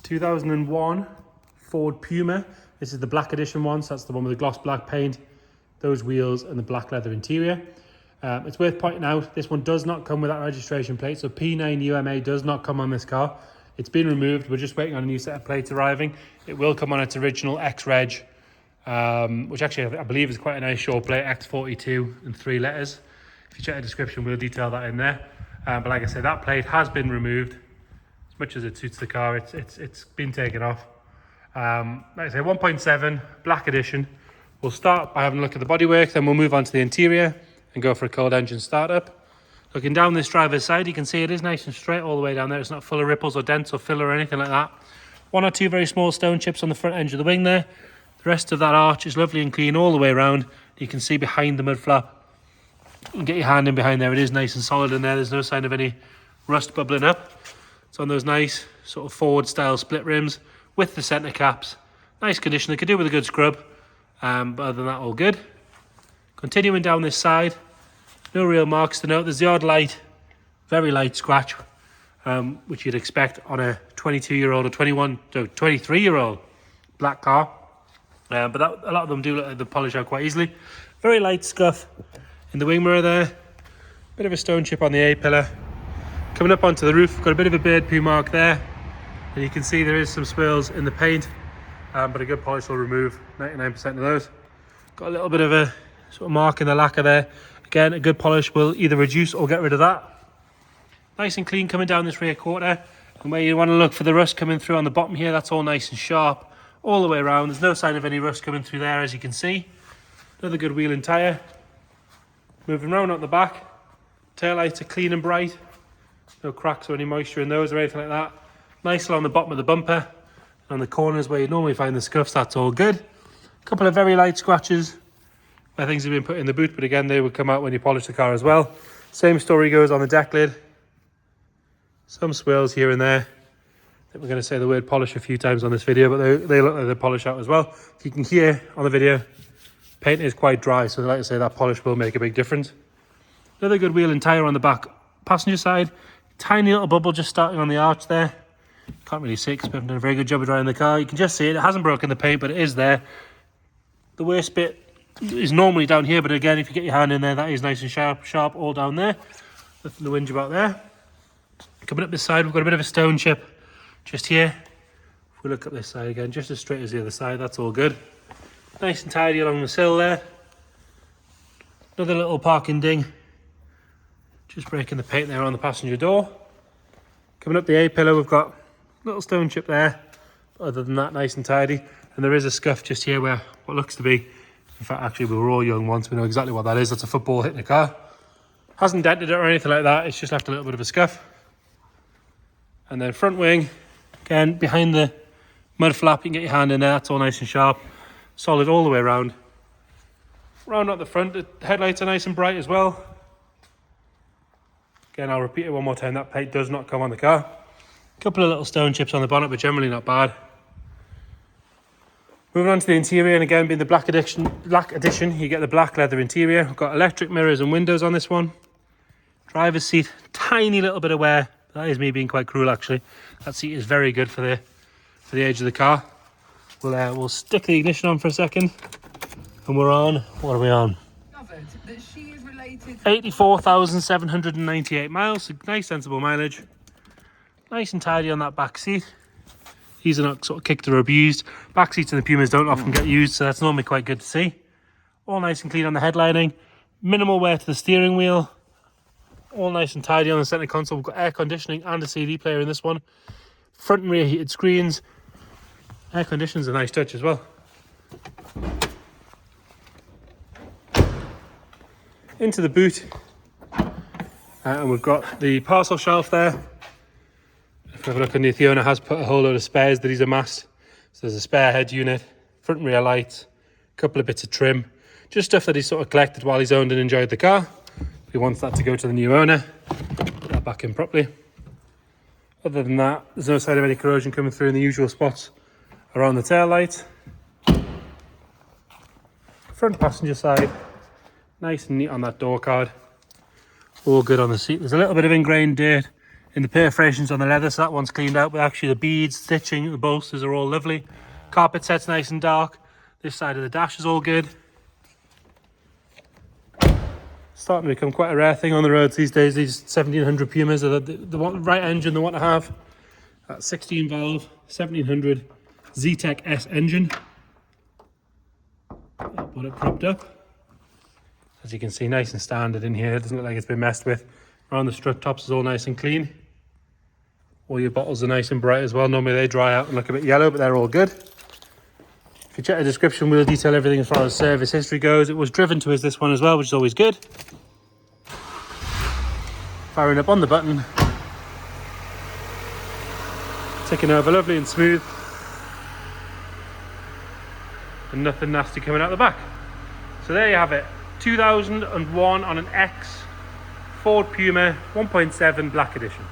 2001 Ford Puma. This is the black edition one, so that's the one with the gloss black paint, those wheels and the black leather interior. It's worth pointing out, this one does not come with that registration plate, so P9 UMA does not come on this car. It's been removed, we're just waiting on a new set of plates arriving. It will come on its original X-Reg, which actually I believe is quite a nice short plate, X42 and 3 letters. If you check the description, we'll detail that in there. But like I say, that plate has been removed. As much as it suits the car, it's been taken off. Like I say, 1.7 black edition. We'll start by having a look at the bodywork, then we'll move on to the interior and go for a cold engine startup. Looking down this driver's side, you can see it is nice and straight all the way down there. It's not full of ripples or dents or filler or anything like that. One or two very small stone chips on the front edge of the wing there. The rest of that arch is lovely and clean all the way around. You can see behind the mud flap. You can get your hand in behind there. It is nice and solid in there. There's no sign of any rust bubbling up. It's on those nice sort of forward style split rims with the centre caps. Nice condition. They could do with a good scrub. But other than that, all good. Continuing down this side, no real marks to note. There's the odd light, very light scratch, which you'd expect on a 22-year-old or 23-year-old black car. But a lot of them do look like they polish out quite easily. Very light scuff in the wing mirror there. Bit of a stone chip on the A-pillar. Coming up onto the roof, got a bit of a bird poo mark there. And you can see there is some swirls in the paint, but a good polish will remove 99% of those. Got a little bit of a sort of mark in the lacquer there. Again, a good polish will either reduce or get rid of that. Nice and clean coming down this rear quarter. And where you want to look for the rust coming through on the bottom here, that's all nice and sharp all the way around. There's no sign of any rust coming through there, as you can see. Another good wheel and tyre. Moving round at the back. Taillights are clean and bright. No cracks or any moisture in those or anything like that. Nice along the bottom of the bumper. And on the corners where you normally find the scuffs, that's all good. A couple of very light scratches where things have been put in the boot, but again, they would come out when you polish the car as well. Same story goes on the deck lid. Some swirls here and there. I think we're going to say the word polish a few times on this video, but they look like they polish out as well. You can hear on the video, paint is quite dry, so like I say, that polish will make a big difference. Another good wheel and tyre on the back passenger side. Tiny little bubble just starting on the arch there. Can't really see it because we haven't done a very good job of drying the car. You can just see it. It hasn't broken the paint, but it is there. The worst bit is normally down here, but again, if you get your hand in there, that is nice and sharp all down there. Nothing to whinge about there. Coming up this side, we've got a bit of a stone chip just here. If we look up this side again, just as straight as the other side, that's all good. Nice and tidy along the sill there. Another little parking ding. Just breaking the paint there on the passenger door. Coming up the A-pillar, we've got a little stone chip there. Other than that, nice and tidy. And there is a scuff just here where what looks to be, in fact, actually, we were all young once. We know exactly what that is. That's a football hitting a car. Hasn't dented it or anything like that. It's just left a little bit of a scuff. And then front wing, again, behind the mud flap, you can get your hand in there. That's all nice and sharp. Solid all the way around. Round at the front, the headlights are nice and bright as well. Again, I'll repeat it one more time. That paint does not come on the car. A couple of little stone chips on the bonnet, but generally not bad. Moving on to the interior, and again, being the black edition, you get the black leather interior. We've got electric mirrors and windows on this one. Driver's seat, tiny little bit of wear. That is me being quite cruel, actually. That seat is very good for the age of the car. We'll stick the ignition on for a second, and we're on. What are we on? Discovered that she is related. 84,798 miles. So nice, sensible mileage. Nice and tidy on that back seat. These are not sort of kicked or abused. Back seats in the Pumas don't often get used, so that's normally quite good to see. All nice and clean on the headlining. Minimal wear to the steering wheel. All nice and tidy on the centre console. We've got air conditioning and a CD player in this one. Front and rear heated screens. Air conditioning's a nice touch as well. Into the boot. And we've got the parcel shelf there. If we have a look underneath, the owner has put a whole load of spares that he's amassed. So there's a spare head unit, front and rear lights, a couple of bits of trim. Just stuff that he's sort of collected while he's owned and enjoyed the car. He wants that to go to the new owner. Put that back in properly. Other than that, there's no sign of any corrosion coming through in the usual spots around the tail light. Front passenger side, nice and neat on that door card. All good on the seat. There's a little bit of ingrained dirt in the perforations on the leather, so that one's cleaned out, but actually the beads, stitching, the bolsters are all lovely. Carpet set's nice and dark. This side of the dash is all good. Starting to become quite a rare thing on the roads these days. These 1700 Pumas are the right engine they want to have. That 16 valve 1700 Z-Tech S engine. I'll put it propped up. As you can see, nice and standard in here. It doesn't look like it's been messed with. Around the strut tops is all nice and clean. All your bottles are nice and bright as well. Normally they dry out and look a bit yellow, but they're all good. If you check the description, we'll detail everything as far as service history goes. It was driven to us, this one as well, which is always good. Firing up on the button. Ticking over lovely and smooth. And nothing nasty coming out the back. So there you have it. 2001 on an X Ford Puma 1.7 Black Edition.